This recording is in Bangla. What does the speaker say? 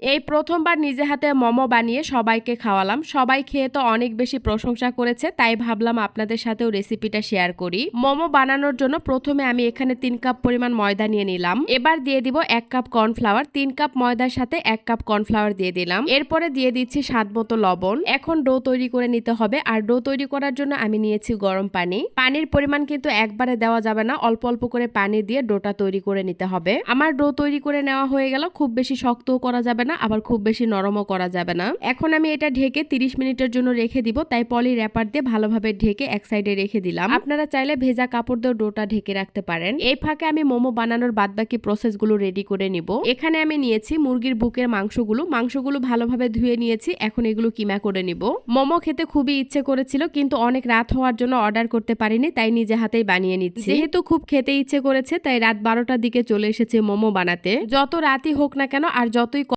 এই প্রথমবার নিজে হাতে মোমো বানিয়ে সবাইকে খাওয়ালাম। সবাই খেয়ে তো অনেক বেশি প্রশংসা করেছে, তাই ভাবলাম আপনাদের সাথেও রেসিপিটা শেয়ার করি। মোমো বানানোর জন্য প্রথমে আমি এখানে 3 কাপ পরিমাণ ময়দা নিয়ে নিলাম। এবার দিয়ে দিব 1 কাপ কর্নফ্লাওয়ার। 3 কাপ ময়দার সাথে 1 কাপ কর্নফ্লাওয়ার দিয়ে দিলাম। এরপরে দিয়ে দিচ্ছি স্বাদ মতো লবণ। এখন ডো তৈরি করে নিতে হবে। আর ডো তৈরি করার জন্য আমি নিয়েছি গরম পানি। পানির পরিমাণ কিন্তু একবারে দেওয়া যাবে না, অল্প অল্প করে পানি দিয়ে ডোটা তৈরি করে নিতে হবে। আমার ডো তৈরি করে নেওয়া হয়ে গেল। খুব বেশি শক্তও করা যাবে না, আবার খুব বেশি নরমও করা যাবে না। এখন আমি এটা ঢেকে 30 মিনিটের জন্য রেখে দিব, তাই পলি র‍্যাপার দিয়ে ভালোভাবে ঢেকে এক সাইডে রেখে দিলাম। আপনারা চাইলে ভেজা কাপড় দিয়ে ডোটা ঢেকে রাখতে পারেন। এই ফাঁকে আমি মোমো বানানোর বাদবাকি প্রসেসগুলো রেডি করে নিব। এখানে আমি নিয়েছি মুরগির বুকের মাংসগুলো ভালোভাবে ধুয়ে নিয়েছি। এখন এগুলো কিমা করে নিব। মোমো খেতে খুবই ইচ্ছে করেছিল, কিন্তু অনেক রাত হওয়ার জন্য অর্ডার করতে পারিনি, তাই নিজে হাতেই বানিয়ে নিচ্ছি। যেহেতু খুব খেতে ইচ্ছে করেছে, তাই রাত 12টার দিকে চলে এসেছে মোমো বানাতে। যত রাতই হোক না কেন আর যতই